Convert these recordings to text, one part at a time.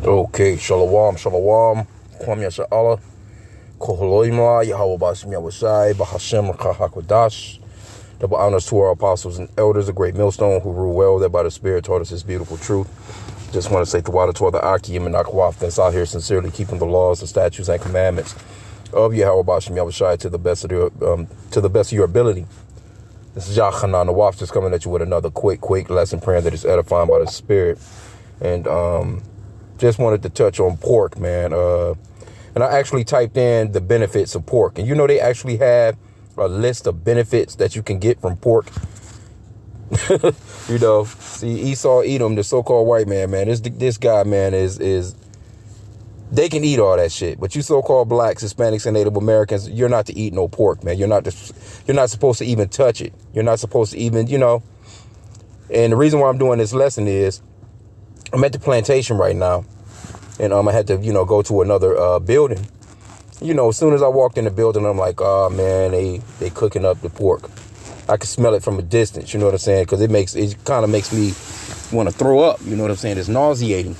Okay, shalom, shalom. Kwam Yasha'Allah. Koholoimla, Yahweh Bashim Yahushai, Bahashem Kahakwadash. Double honors to our apostles and elders, a great millstone who rule well, that by the Spirit taught us his beautiful truth. Just want to say the water toward the H.I.M and Akwaf that's out here sincerely keeping the laws, the statutes, and commandments of Yahweh Bashim Yahushai to the best of your ability. This is Yachanan, the Waf, just coming at you with another quick lesson prayer that is edifying by the Spirit. And just wanted to touch on pork, man. And I actually typed in the benefits of pork. And you know they actually have a list of benefits that you can get from pork. You know, see, Esau, Edom, the so-called white man, this guy, man, is they can eat all that shit. But you so-called blacks, Hispanics, and Native Americans, you're not to eat no pork, man. You're not supposed to even touch it. You're not supposed to even, you know. And the reason why I'm doing this lesson is I'm at the plantation right now. And I had to, go to another building. As soon as I walked in the building, I'm like, oh, man, they cooking up the pork. I can smell it from a distance, you know what I'm saying? Because it kind of makes me want to throw up, you know what I'm saying? It's nauseating.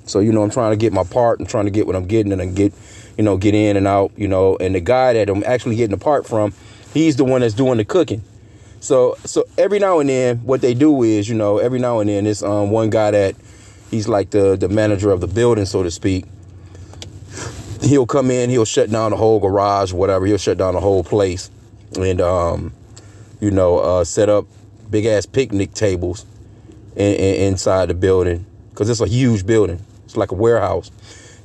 So, I'm trying to get my part. I'm trying to get what I'm getting and get in and out, And the guy that I'm actually getting the part from, he's the one that's doing the cooking. So every now and then, what they do is, every now and then, this one guy that he's like the manager of the building, so to speak. He'll come in, he'll shut down the whole garage, whatever. He'll shut down the whole place and, set up big ass picnic tables inside the building because it's a huge building. It's like a warehouse.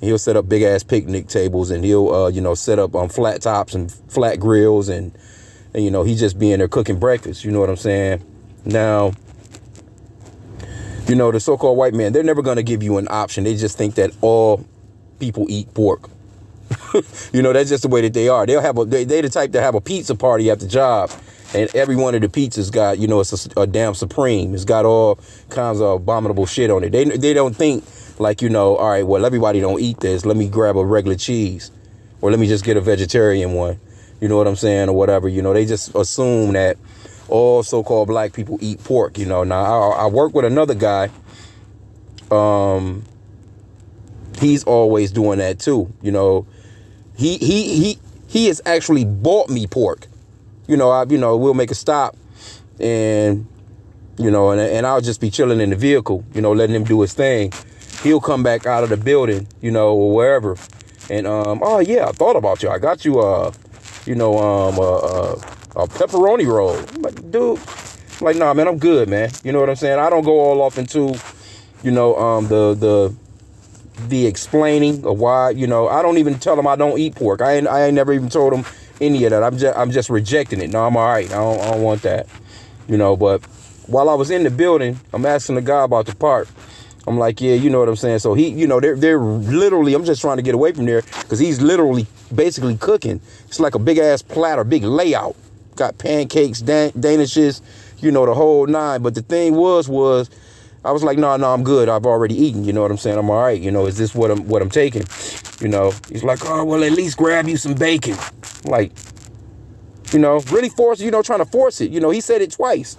And he'll set up big ass picnic tables and he'll, set up flat tops and flat grills and he just be in there cooking breakfast. You know what I'm saying? Now, the so-called white man, they're never going to give you an option. They just think that all people eat pork. That's just the way that they are. They're the type to have a pizza party at the job. And every one of the pizzas got, it's a damn Supreme. It's got all kinds of abominable shit on it. They don't think like, all right, well, everybody don't eat this. Let me grab a regular cheese or let me just get a vegetarian one. You know what I'm saying? Or whatever. They just assume that all so-called black people eat pork, Now, I work with another guy. He's always doing that, too. He has actually bought me pork. We'll make a stop and, and I'll just be chilling in the vehicle, letting him do his thing. He'll come back out of the building, or wherever. And, oh, yeah, I thought about you. I got you, a pepperoni roll. I'm like, dude, I'm like, nah, man, I'm good, man. You know what I'm saying? I don't go all off into, the explaining of why, I don't even tell them I don't eat pork. I ain't never even told them any of that. I'm just rejecting it. No, I'm all right. I don't want that, but while I was in the building, I'm asking the guy about the part. I'm like, yeah, you know what I'm saying? So he, they're literally, I'm just trying to get away from there because he's literally basically cooking. It's like a big ass platter, big layout. Got pancakes, danishes, the whole nine. But the thing was I was like, no, I'm good. I've already eaten. You know what I'm saying? I'm all right. Is this what I'm taking? He's like, oh, well, at least grab you some bacon. Like, really trying to force it. He said it twice.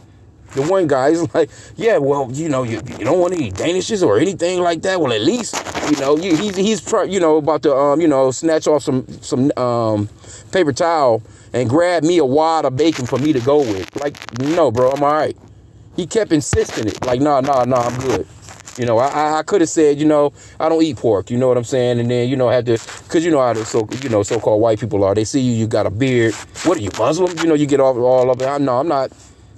The one guy is like, yeah, well, you don't want any danishes or anything like that. Well, at least, he's trying, about to, snatch off some paper towel and grab me a wad of bacon for me to go with. Like, no, bro, I'm all right. He kept insisting it. Like, nah, I'm good. I could have said, I don't eat pork. You know what I'm saying? And then, had to, because how the so-called white people are. They see you got a beard. What are you, Muslim? You get all of it. No, I'm not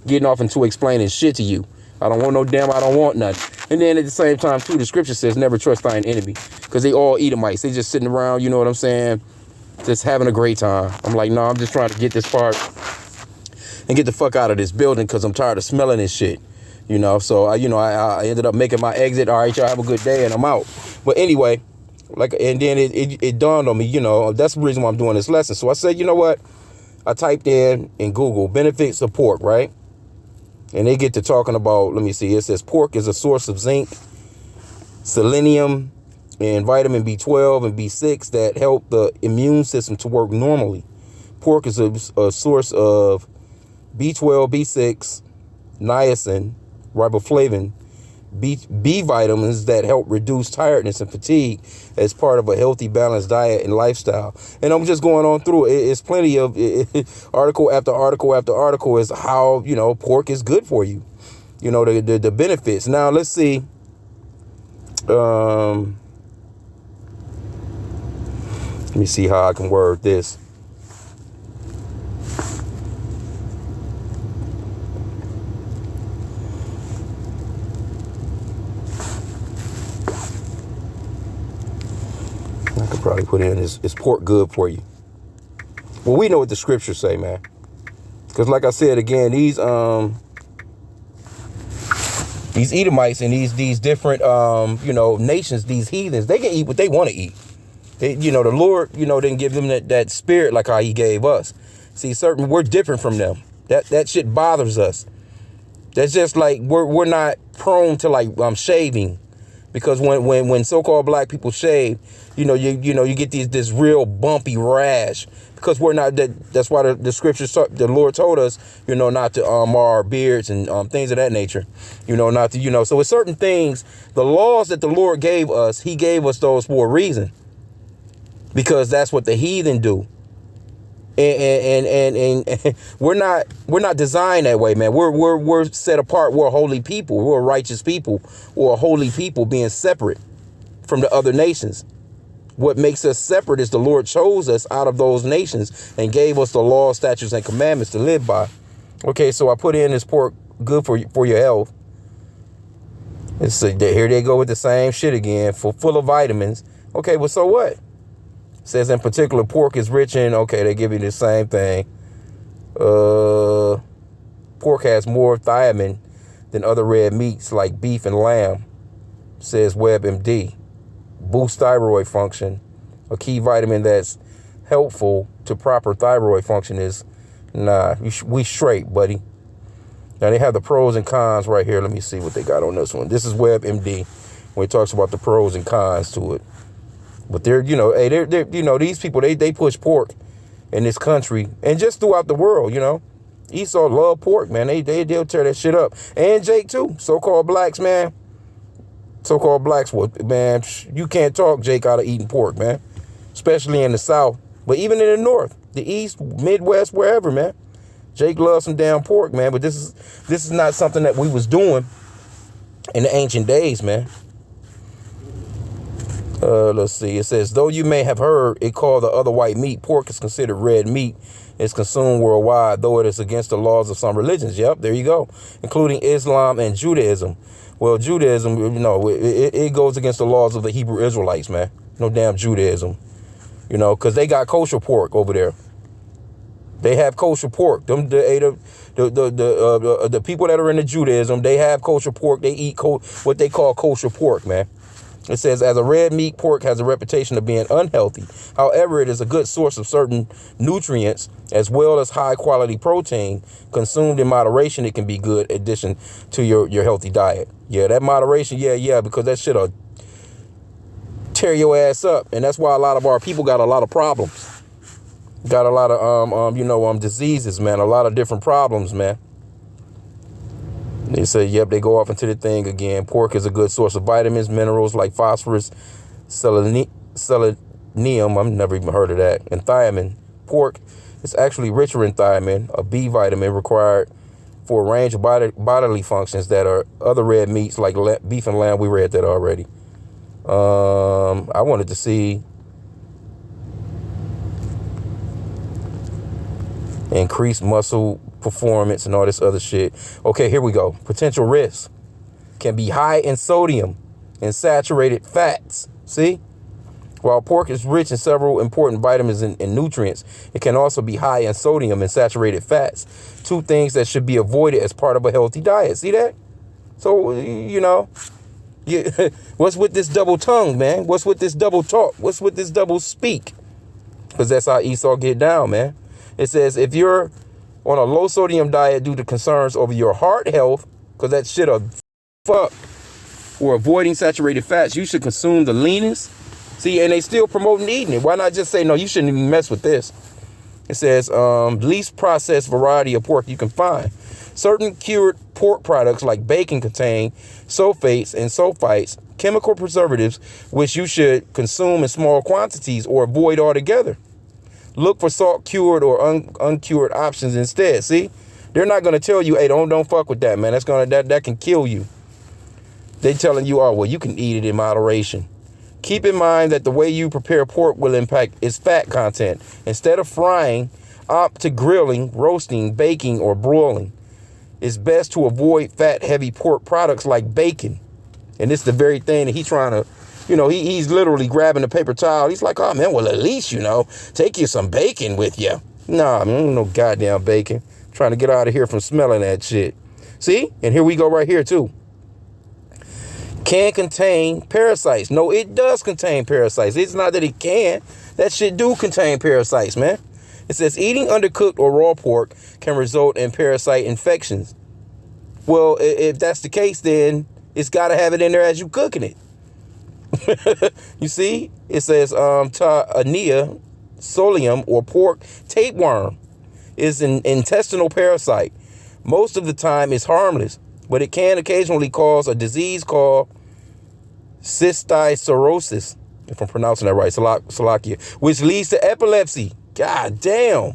getting off into explaining shit to you. I don't want no damn, I don't want nothing. And then at the same time, too, the scripture says never trust thine enemy. Because they all Edomites. They just sitting around, you know what I'm saying? Just having a great time. I'm like, no, I'm just trying to get this part and get the fuck out of this building because I'm tired of smelling this shit. So I ended up making my exit. All right, y'all have a good day, and I'm out. But anyway, and then it dawned on me, that's the reason why I'm doing this lesson. So I said, you know what? I typed in Google benefits of pork, right? And they get to talking about, let me see, it says pork is a source of zinc, selenium, and vitamin B12 and B6 that help the immune system to work normally. Pork is a source of B12, B6, niacin, riboflavin, B vitamins that help reduce tiredness and fatigue as part of a healthy, balanced diet and lifestyle. And I'm just going on through it. It's plenty of article after article after article is how, pork is good for you. The benefits. Now, let's see. Let me see how I can word this. I could probably put in is pork good for you? Well, we know what the scriptures say, man. Because like I said again, these Edomites and these different nations, these heathens, they can eat what they want to eat. They, the Lord, didn't give them that spirit like how he gave us. See, we're different from them. That shit bothers us. That's just like we're not prone to like shaving. Because when so-called black people shave, you get this real bumpy rash, because we're not that's why the scriptures, the Lord told us, not to mar our beards and things of that nature, not to, so with certain things, the laws that the Lord gave us, he gave us those for a reason, because that's what the heathen do. And we're not designed that way, man. We're set apart. We're a holy people. We're a righteous people. We're a holy people, being separate from the other nations. What makes us separate is the Lord chose us out of those nations and gave us the law, statutes, and commandments to live by. Okay, so I put in this pork good for your health. Here they go with the same shit again, full of vitamins. Okay, well, so what? Says in particular, pork is rich in, okay, they give you the same thing. Pork has more thiamine than other red meats like beef and lamb, says WebMD. Boosts thyroid function. A key vitamin that's helpful to proper thyroid function is, we straight, buddy. Now, they have the pros and cons right here. Let me see what they got on this one. This is WebMD, when it talks about the pros and cons to it. But they're these people, they push pork in this country and just throughout the world, Esau love pork, man. They'll tear that shit up. And Jake too. So-called blacks, man. So-called blacks, man, you can't talk Jake out of eating pork, man. Especially in the South. But even in the North, the East, Midwest, wherever, man. Jake loves some damn pork, man. But this is not something that we was doing in the ancient days, man. Let's see. It says, though you may have heard it called the other white meat, pork is considered red meat. It's consumed worldwide, though it is against the laws of some religions. Yep, there you go. Including Islam and Judaism. Well, Judaism, it goes against the laws of the Hebrew Israelites, man. No damn Judaism. Because they got kosher pork over there. They have kosher pork. The people that are into Judaism, they have kosher pork. They eat what they call kosher pork, man. It says, as a red meat, pork has a reputation of being unhealthy. However, it is a good source of certain nutrients as well as high quality protein. Consumed in moderation, it can be good addition to your healthy diet. Yeah, that moderation, yeah, because that shit'll tear your ass up. And that's why a lot of our people got a lot of problems. Got a lot of diseases, man. A lot of different problems, man. They say, yep, they go off into the thing again. Pork is a good source of vitamins, minerals like phosphorus, selenium. I've never even heard of that. And thiamine. Pork is actually richer in thiamine, a B vitamin required for a range of bodily functions that are other red meats like beef and lamb. We read that already. I wanted to see increased muscle performance and all this other shit. Okay, here we go. Potential risks can be high in sodium and saturated fats. See? While pork is rich in several important vitamins and nutrients, it can also be high in sodium and saturated fats. Two things that should be avoided as part of a healthy diet. See that? So, what's with this double tongue, man? What's with this double talk? What's with this double speak? Because that's how Esau get down, man. It says, if you're on a low sodium diet due to concerns over your heart health, because that shit'll fuck, or avoiding saturated fats, you should consume the leanest. See, and they still promoting eating it. Why not just say, no, you shouldn't even mess with this? It says least processed variety of pork you can find. Certain cured pork products like bacon contain sulfates and sulfites, chemical preservatives, which you should consume in small quantities or avoid altogether. Look for salt cured or uncured options instead. See, they're not going to tell you, hey, don't fuck with that, man. That can kill you. They're telling you, oh, well, you can eat it in moderation. Keep in mind that the way you prepare pork will impact its fat content. Instead of frying, opt to grilling, roasting, baking, or broiling. It's best to avoid fat-heavy pork products like bacon. And this is the very thing that he's trying to, he's literally grabbing a paper towel. He's like, oh, man, well, at least, take you some bacon with you. Nah, man, no goddamn bacon. Trying to get out of here from smelling that shit. See? And here we go right here, too. Can contain parasites. No, it does contain parasites. It's not that it can. That shit do contain parasites, man. It says eating undercooked or raw pork can result in parasite infections. Well, if that's the case, then it's got to have it in there as you cooking it. You see, it says Taenia solium or pork tapeworm is an intestinal parasite. Most of the time it's harmless, but it can occasionally cause a disease called cysticercosis, if I'm pronouncing that right, Slovakia, which leads to epilepsy. God damn.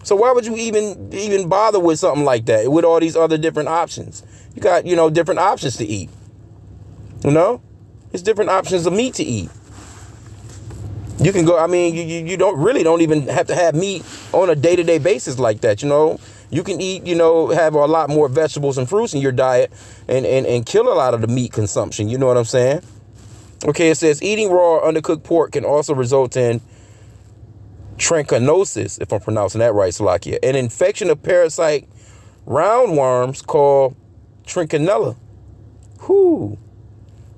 So why would you even bother with something like that with all these other different options? You got, different options to eat. It's different options of meat to eat. You can go, you don't even have to have meat on a day-to-day basis like that, You can eat, have a lot more vegetables and fruits in your diet and kill a lot of the meat consumption. You know what I'm saying? Okay, it says eating raw or undercooked pork can also result in trichinosis, if I'm pronouncing that right, Slovakia, an infection of parasite roundworms called trichinella.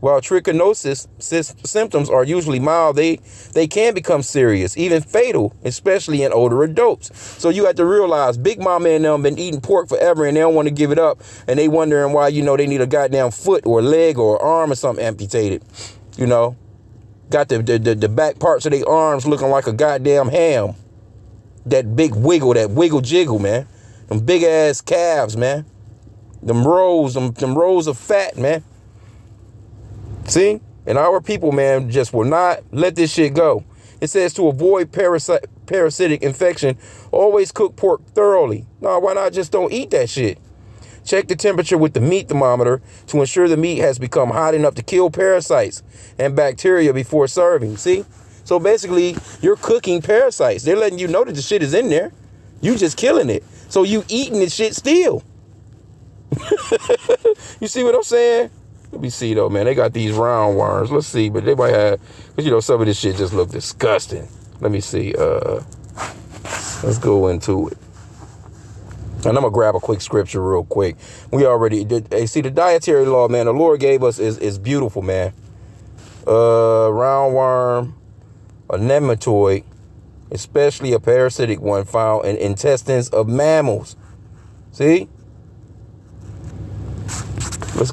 While trichinosis symptoms are usually mild, they can become serious, even fatal, especially in older adults. So you have to realize Big Mama and them been eating pork forever and they don't want to give it up. And they wondering why, they need a goddamn foot or leg or arm or something amputated. Got the back parts of their arms looking like a goddamn ham. That big wiggle, that wiggle jiggle, man. Them big ass calves, man. Them rows of fat, man. See? And our people, man, just will not let this shit go. It says to avoid parasitic infection, always cook pork thoroughly. No, why not just don't eat that shit? Check the temperature with the meat thermometer to ensure the meat has become hot enough to kill parasites and bacteria before serving. See? So basically, you're cooking parasites. They're letting you know that the shit is in there. You just killing it. So you eating the shit still. You see what I'm saying? Let me see, though, man. They got these round worms. Let's see. But they might have, because, some of this shit just look disgusting. Let me see. Let's go into it. And I'm going to grab a quick scripture real quick. We already did. Hey, see, the dietary law, man, the Lord gave us is beautiful, man. Roundworm, a nematoid, especially a parasitic one found in intestines of mammals. See? Let's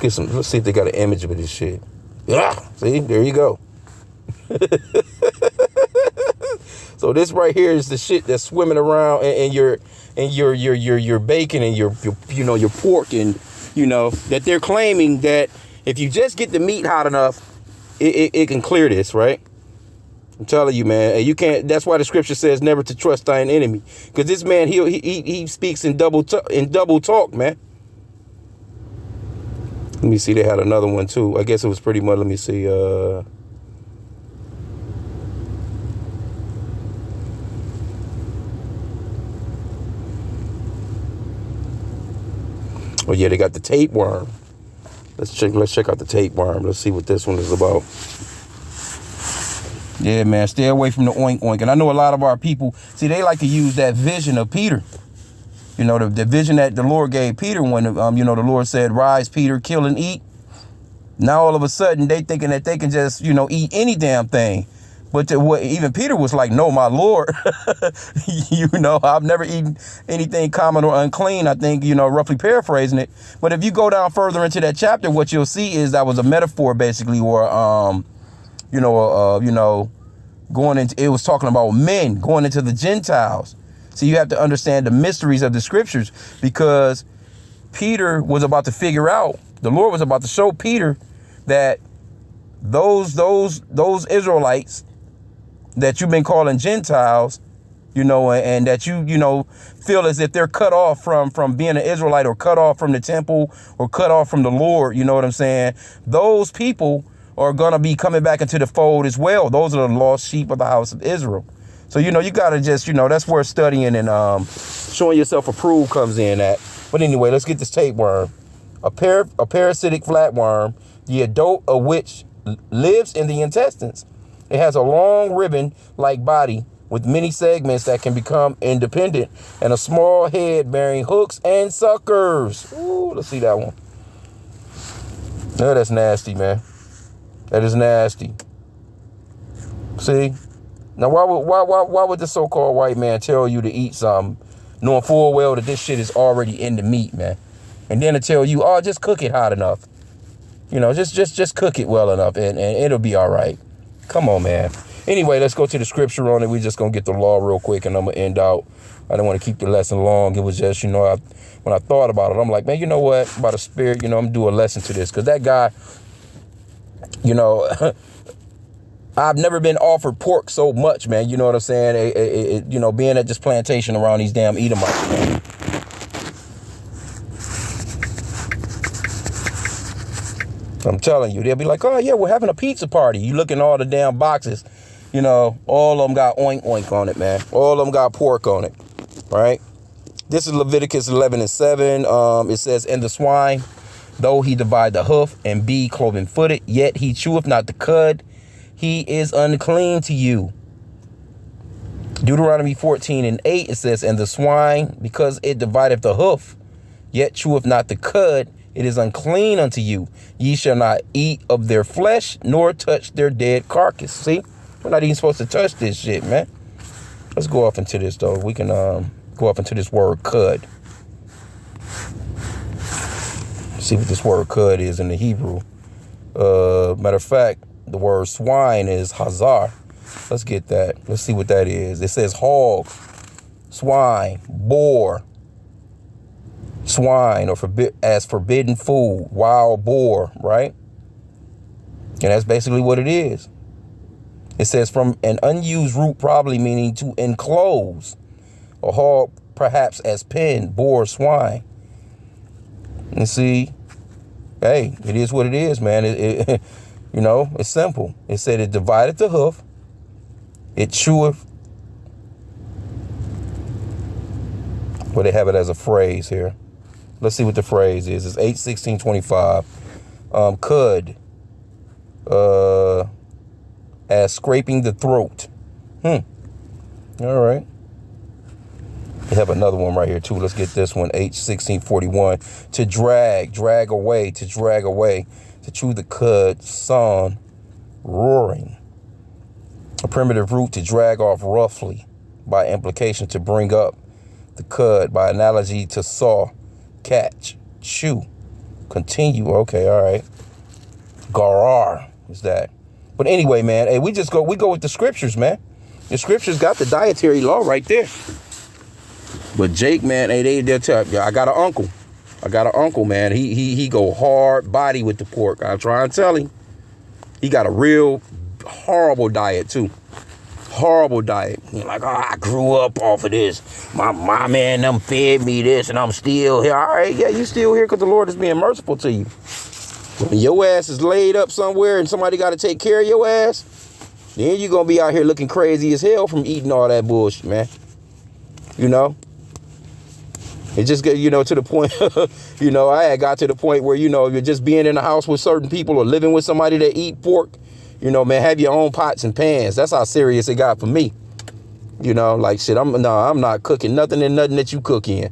see if they got an image of this shit. Yeah, see, there you go. So this right here is the shit that's swimming around in your bacon and your pork, and that they're claiming that if you just get the meat hot enough, it can clear this, right? I'm telling you, man, and you can't. That's why the scripture says never to trust thine enemy, because this man he speaks in double talk, man. Let me see. They had another one too. I guess it was pretty much. Let me see. Oh yeah, they got the tapeworm. Let's check out the tapeworm. Let's see what this one is about. Yeah, man, stay away from the oink oink. And I know a lot of our people, see, they like to use that vision of Peter. The vision that the Lord gave Peter when, the Lord said, rise, Peter, kill and eat. Now, all of a sudden, they thinking that they can just, eat any damn thing. But even Peter was like, no, my Lord, I've never eaten anything common or unclean. I think, roughly paraphrasing it. But if you go down further into that chapter, what you'll see is that was a metaphor, basically, or, going into, it was talking about men going into the Gentiles. So you have to understand the mysteries of the scriptures, because Peter was about to figure out, the Lord was about to show Peter that those Israelites that you've been calling Gentiles, and that you feel as if they're cut off from being an Israelite, or cut off from the temple, or cut off from the Lord. You know what I'm saying? Those people are going to be coming back into the fold as well. Those are the lost sheep of the house of Israel. So, you got to just, that's where studying and showing yourself approved comes in at. But anyway, let's get this tapeworm. A parasitic flatworm, the adult of which lives in the intestines. It has a long ribbon-like body with many segments that can become independent, and a small head bearing hooks and suckers. Ooh, let's see that one. No, that's nasty, man. That is nasty. See? Now, why would the so-called white man tell you to eat something, knowing full well that this shit is already in the meat, man? And then to tell you, oh, just cook it hot enough. Just cook it well enough, and it'll be all right. Come on, man. Anyway, let's go to the scripture on it. We're just going to get the law real quick, and I'm going to end out. I don't want to keep the lesson long. It was just, when I thought about it, I'm like, man, you know what? By the Spirit, I'm going to do a lesson to this. Because that guy, I've never been offered pork so much, man. You know what I'm saying? Being at this plantation around these damn Edomites, man. I'm telling you, they'll be like, oh, yeah, we're having a pizza party. You look in all the damn boxes, all of them got oink oink on it, man. All of them got pork on it, right? This is Leviticus 11:7. It says, and the swine, though he divide the hoof and be cloven footed, yet he cheweth not the cud. He is unclean to you. Deuteronomy 14:8, it says, and the swine, because it divideth the hoof, yet cheweth not the cud, it is unclean unto you. Ye shall not eat of their flesh, nor touch their dead carcass. See, we're not even supposed to touch this shit, man. Let's go off into this, though. We can go off into this word cud. See what this word cud is in the Hebrew. Matter of fact, the word swine is hazar. Let's get that. Let's see what that is. It says hog, swine, boar. Swine, or as forbidden food, wild boar, right? And that's basically what it is. It says from an unused root, probably meaning to enclose. A hog, perhaps as pen, boar, swine. And see, hey, it is what it is, man. It's simple. It said it divided the hoof. It cheweth. Well, they have it as a phrase here. Let's see what the phrase is. It's 8:16:25. Cud. As scraping the throat. All right. We have another one right here too. Let's get this one. H16:41. To drag away, to chew the cud, son, roaring. A primitive root to drag off roughly, by implication to bring up. The cud, by analogy to saw, catch, chew, continue. Okay, all right. Garar is that. But anyway, man, hey, we go with the scriptures, man. The scriptures got the dietary law right there. But Jake, man, hey, they'll tell you, I got an uncle, man. He go hard body with the pork. I'm trying to tell him. He got a real horrible diet too. Horrible diet. You're like, oh, I grew up off of this. My man them fed me this, and I'm still here. All right, yeah, you still here because the Lord is being merciful to you. When your ass is laid up somewhere and somebody got to take care of your ass, then you're going to be out here looking crazy as hell from eating all that bullshit, man. It just get, to the point, I had got to the point where, you're just being in the house with certain people or living with somebody that eat pork. Man, have your own pots and pans. That's how serious it got for me. Like shit, I'm not cooking nothing that you cook in.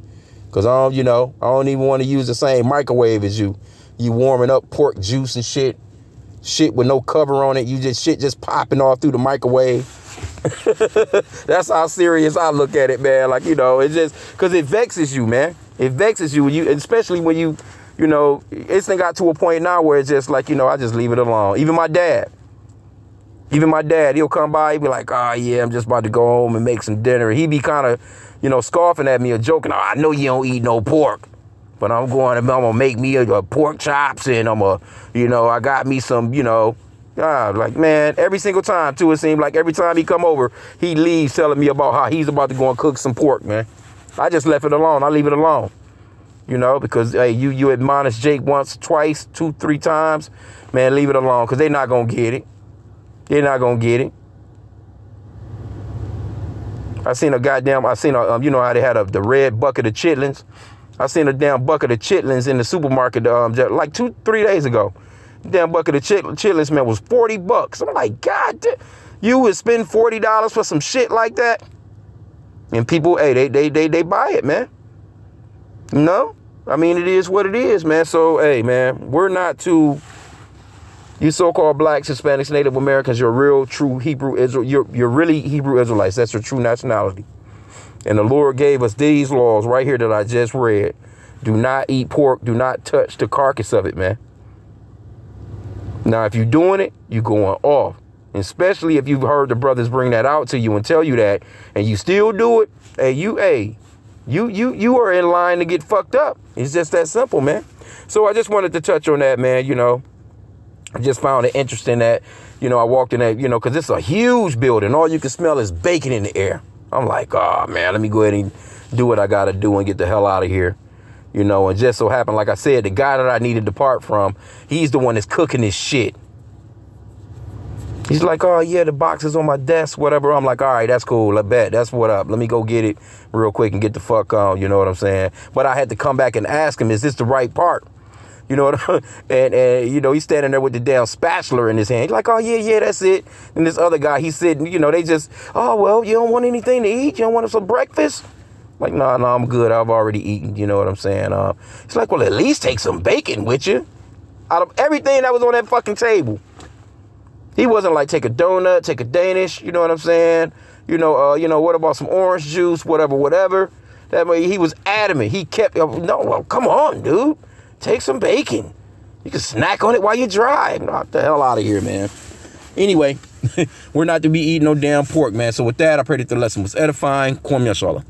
Cause I don't even want to use the same microwave as you. You warming up pork juice and shit with no cover on it. Shit just popping off through the microwave. That's how serious I look at it, man. Like, it's just cause it vexes you, man. It vexes you especially when it's got to a point now where it's just like, I just leave it alone. Even my dad, he'll come by, he'll be like, oh yeah, I'm just about to go home and make some dinner. He be kind of, scoffing at me or joking. Oh, I know you don't eat no pork, but I'm gonna make me a pork chops, and I got me some, like, man, every single time too, it seemed like every time he come over, he leaves telling me about how he's about to go and cook some pork, man. I just left it alone. I leave it alone, because hey, you admonish Jake once, twice, 2, 3 times, man, leave it alone, because they're not gonna get it. They're not gonna get it. I seen how they had the red bucket of chitlins. I seen a damn bucket of chitlins in the supermarket like 2, 3 days ago. Damn bucket of chitlins, man, was $40. I'm like, God damn, you would spend $40 for some shit like that? And people, hey, they buy it, man. I mean, it is what it is, man. So, hey, man, we're not too, you so-called blacks, Hispanics, Native Americans, you're real, true Hebrew Israel. You're really Hebrew Israelites. That's your true nationality. And the Lord gave us these laws right here that I just read. Do not eat pork. Do not touch the carcass of it, man. Now, if you're doing it, you're going off. And especially if you've heard the brothers bring that out to you and tell you that, and you still do it, you are in line to get fucked up. It's just that simple, man. So I just wanted to touch on that, man. I just found it interesting that, I walked in that, because it's a huge building. All you can smell is bacon in the air. I'm like, oh, man, let me go ahead and do what I got to do and get the hell out of here. And just so happened, like I said, the guy that I needed to part from, he's the one that's cooking this shit. He's like, oh, yeah, the box is on my desk, whatever. I'm like, all right, that's cool. I bet. That's what up. Let me go get it real quick and get the fuck on. You know what I'm saying? But I had to come back and ask him, is this the right part? And he's standing there with the damn spatula in his hand. He's like, oh, yeah, that's it. And this other guy, he's sitting, they just, oh, well, you don't want anything to eat? You don't want some breakfast? Like, no, I'm good. I've already eaten. You know what I'm saying? He's like, well, at least take some bacon with you. Out of everything that was on that fucking table. He wasn't like, take a donut, take a Danish. You know what I'm saying? What about some orange juice, whatever. That way he was adamant. He kept, no, well, come on, dude. Take some bacon. You can snack on it while you drive. Knock the hell out of here, man. Anyway, we're not to be eating no damn pork, man. So with that, I pray that the lesson was edifying. Kwam Yashala.